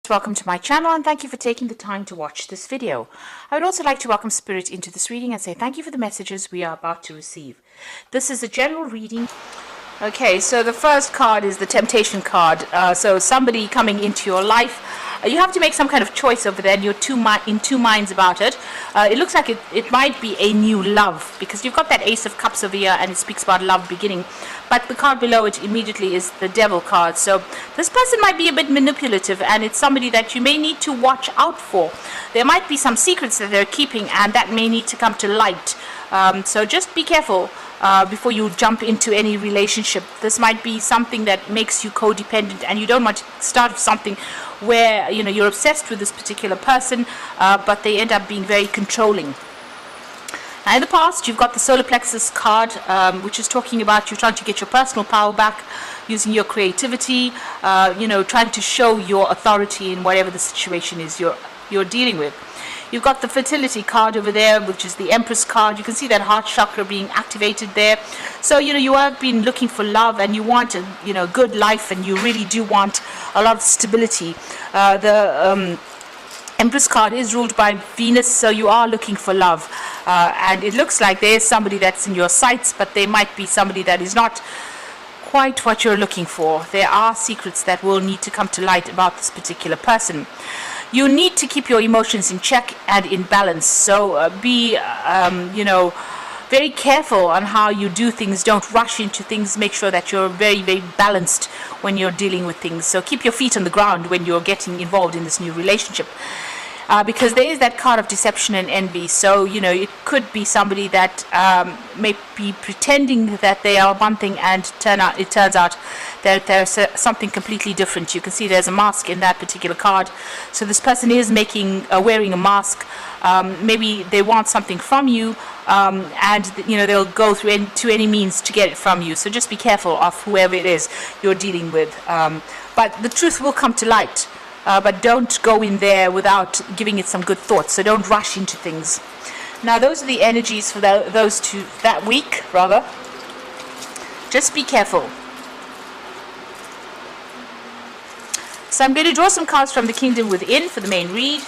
Welcome to my channel and thank you for taking the time to watch this video. I would also like to welcome Spirit into this reading and say thank you for the messages we are about to receive. This is a general reading. Okay, so the first card is the Temptation card. So somebody coming into your life. You have to make some kind of choice over there and you're in two minds about it. It looks like it might be a new love because you've got that Ace of Cups over here and it speaks about love beginning. But the card below it immediately is the Devil card. So this person might be a bit manipulative and it's somebody that you may need to watch out for. There might be some secrets that they're keeping and that may need to come to light. So just be careful before you jump into any relationship. This might be something that makes you codependent and you don't want to start something where you're obsessed with this particular person, but they end up being very controlling. Now in the past you've got the Solar Plexus card, which is talking about you trying to get your personal power back using your creativity, trying to show your authority in whatever the situation is you're dealing with. You've got the Fertility card over there, which is the Empress card. You can see that heart chakra being activated there. So, you have been looking for love and you want a good life and you really do want a lot of stability. The Empress card is ruled by Venus, so you are looking for love. And it looks like there's somebody that's in your sights, but there might be somebody that is not quite what you're looking for. There are secrets that will need to come to light about this particular person. You need to keep your emotions in check and in balance. So be, very careful on how you do things. Don't rush into things. Make sure that you're very, very balanced when you're dealing with things. So keep your feet on the ground when you're getting involved in this new relationship. Because there is that card of deception and envy. So, it could be somebody that may be pretending that they are one thing and it turns out that there's something completely different. You can see there's a mask in that particular card. So this person is wearing a mask. Maybe they want something from you and, they'll go to any means to get it from you. So just be careful of whoever it is you're dealing with. But the truth will come to light. But don't go in there without giving it some good thought. So don't rush into things. Now those are the energies for that week, rather. Just be careful. So I'm going to draw some cards from the Kingdom Within for the main read.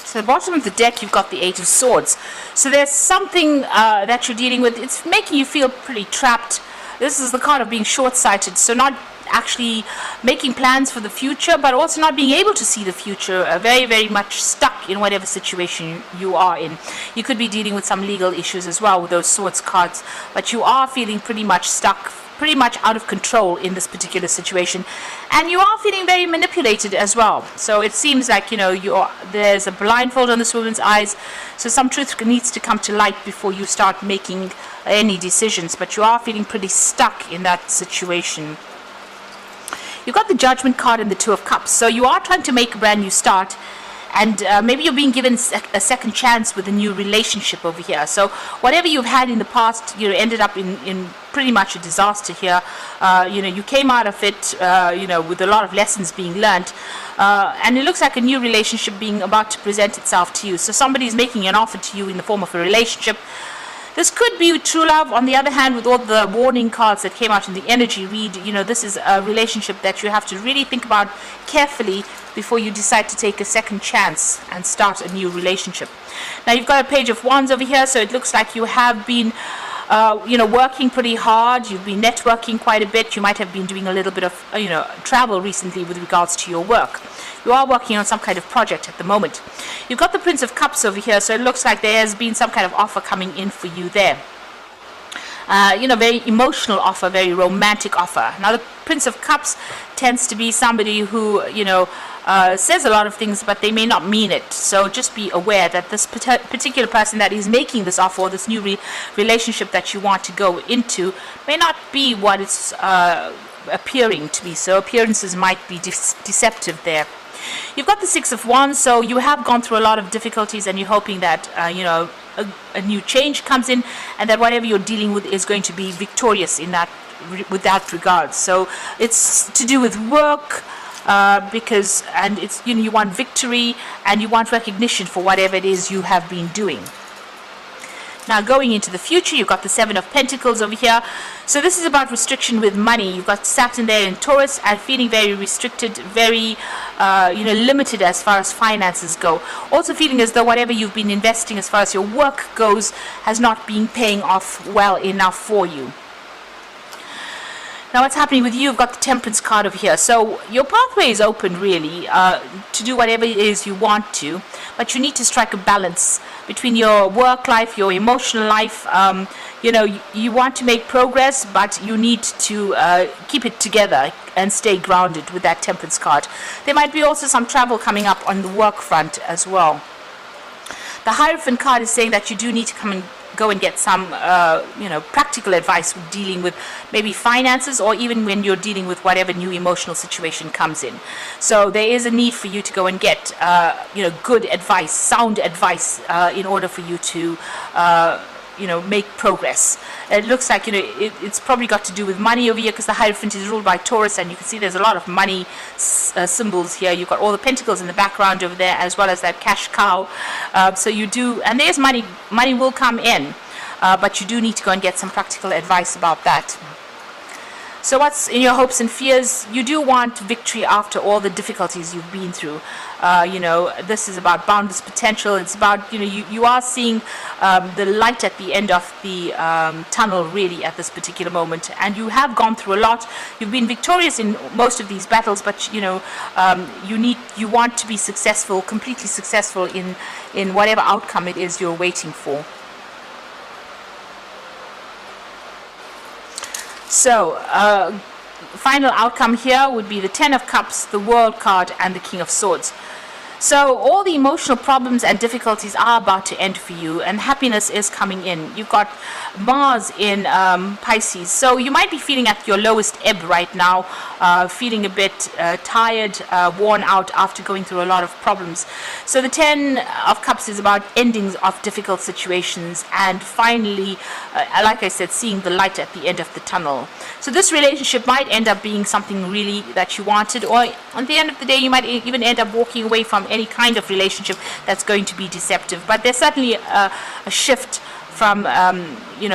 So at the bottom of the deck, you've got the Eight of Swords. So there's something that you're dealing with. It's making you feel pretty trapped. This is the card of being short-sighted. So not actually making plans for the future, but also not being able to see the future. Very, very much stuck in whatever situation you are in. You could be dealing with some legal issues as well with those Swords cards. But you are feeling pretty much stuck, pretty much out of control in this particular situation, and you are feeling very manipulated as well. So it seems like there's a blindfold on this woman's eyes, so some truth needs to come to light before you start making any decisions, but you are feeling pretty stuck in that situation. You've got the Judgment card and the Two of Cups, so you are trying to make a brand new start. And maybe you're being given a second chance with a new relationship over here. So whatever you've had in the past, ended up in pretty much a disaster here. You came out of it, with a lot of lessons being learned. And it looks like a new relationship being about to present itself to you. So somebody's making an offer to you in the form of a relationship. This could be true love. On the other hand, with all the warning cards that came out in the energy read, this is a relationship that you have to really think about carefully before you decide to take a second chance and start a new relationship. Now you've got a Page of Wands over here, so it looks like you have been working pretty hard. You've been networking quite a bit. You might have been doing a little bit of travel recently with regards to your work. You are working on some kind of project at the moment. You've got the Prince of Cups over here, so it looks like there has been some kind of offer coming in for you there. Very emotional offer, very romantic offer. Now the Prince of Cups tends to be somebody who, says a lot of things, but they may not mean it. So just be aware that this particular person that is making this offer, or this new relationship that you want to go into, may not be what it's appearing to be. So appearances might be deceptive there. You've got the Six of Wands, so you have gone through a lot of difficulties, and you're hoping that a new change comes in, and that whatever you're dealing with is going to be victorious in that with that regard. So it's to do with work, because it's you want victory and you want recognition for whatever it is you have been doing. Now going into the future, you've got the Seven of Pentacles over here. So this is about restriction with money. You've got Saturn there in Taurus, and feeling very restricted, very limited as far as finances go. Also feeling as though whatever you've been investing as far as your work goes has not been paying off well enough for you. Now what's happening with you? You've got the Temperance card over here. So your pathway is open really to do whatever it is you want to, but you need to strike a balance between your work life, your emotional life. You want to make progress, but you need to keep it together and stay grounded with that Temperance card. There might be also some travel coming up on the work front as well. The Hierophant card is saying that you do need to go and get some practical advice with dealing with maybe finances, or even when you're dealing with whatever new emotional situation comes in. So there is a need for you to go and get good advice, sound advice, in order for you to make progress. It looks like it's probably got to do with money over here, because the Hierophant is ruled by Taurus, and you can see there's a lot of money symbols here. You've got all the pentacles in the background over there, as well as that cash cow. So you do, and there's money will come in, but you do need to go and get some practical advice about that. So what's in your hopes and fears? You do want victory after all the difficulties you've been through. This is about boundless potential. It's about, you are seeing the light at the end of the tunnel really at this particular moment. And you have gone through a lot. You've been victorious in most of these battles, but you want to be successful, completely successful in whatever outcome it is you're waiting for. So, final outcome here would be the Ten of Cups, the World card, and the King of Swords. So all the emotional problems and difficulties are about to end for you, and happiness is coming in. You've got Mars in Pisces, so you might be feeling at your lowest ebb right now, feeling a bit tired, worn out after going through a lot of problems. So the Ten of Cups is about endings of difficult situations, and finally, like I said, seeing the light at the end of the tunnel. So this relationship might end up being something really that you wanted, or at the end of the day you might even end up walking away from any kind of relationship that's going to be deceptive. But there's certainly a shift from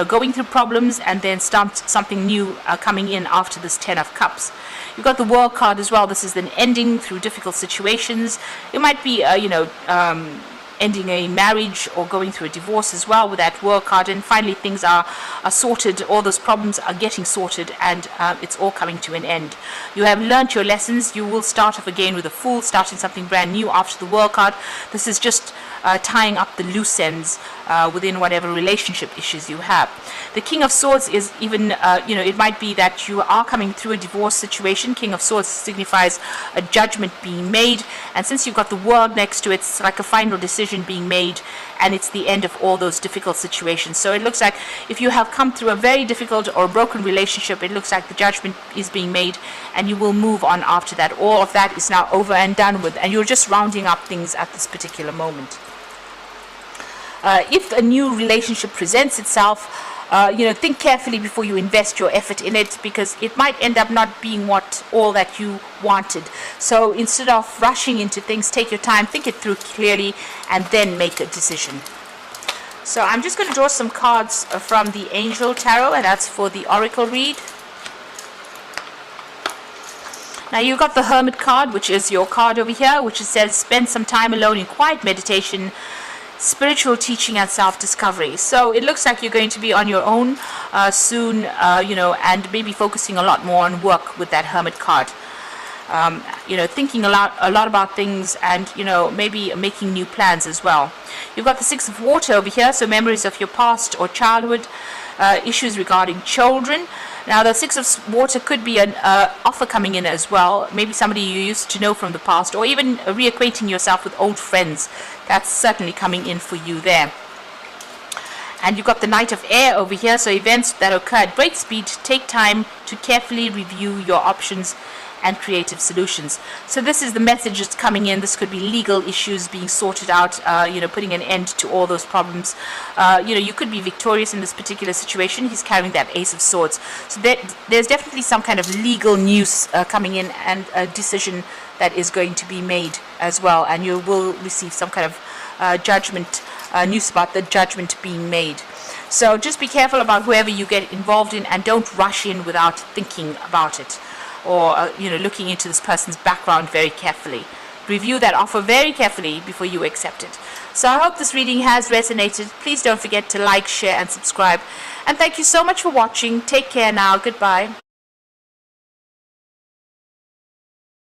going through problems and then something new coming in after this Ten of Cups. You've got the World card as well. This is an ending through difficult situations. It might be ending a marriage or going through a divorce as well with that World card, and finally things are sorted. All those problems are getting sorted, and it's all coming to an end. You have learnt your lessons. You will start off again with a Fool, starting something brand new after the World card. This is just tying up the loose ends within whatever relationship issues you have. The King of Swords is even, it might be that you are coming through a divorce situation. King of Swords signifies a judgment being made, and since you've got the World next to it, it's like a final decision being made, and it's the end of all those difficult situations. So it looks like if you have come through a very difficult or broken relationship, it looks like the judgment is being made, and you will move on after that. All of that is now over and done with, and you're just rounding up things at this particular moment. If a new relationship presents itself, think carefully before you invest your effort in it, because it might end up not being all that you wanted. So instead of rushing into things, take your time, think it through clearly, and then make a decision. So I'm just going to draw some cards from the Angel Tarot, and that's for the Oracle read. Now you've got the Hermit card, which is your card over here, which says spend some time alone in quiet meditation, spiritual teaching, and self-discovery. So it looks like you're going to be on your own soon, and maybe focusing a lot more on work with that Hermit card. thinking a lot about things, and maybe making new plans as well. You've got the Six of Water over here, so memories of your past or childhood, issues regarding children. Now the Six of Water could be an offer coming in as well, maybe somebody you used to know from the past, or even reacquainting yourself with old friends. That's certainly coming in for you there. And you've got the Knight of Air over here, so events that occur at great speed. Take time to carefully review your options and creative solutions. So this is the message that's coming in. This could be legal issues being sorted out, putting an end to all those problems. You could be victorious in this particular situation. He's carrying that Ace of Swords. So there's definitely some kind of legal news coming in, and a decision that is going to be made as well. And you will receive some kind of judgment, news about the judgment being made. So just be careful about whoever you get involved in, and don't rush in without thinking about it, or looking into this person's background very carefully. Review that offer very carefully before you accept it. So I hope this reading has resonated. Please don't forget to like, share and subscribe. And thank you so much for watching. Take care now. Goodbye.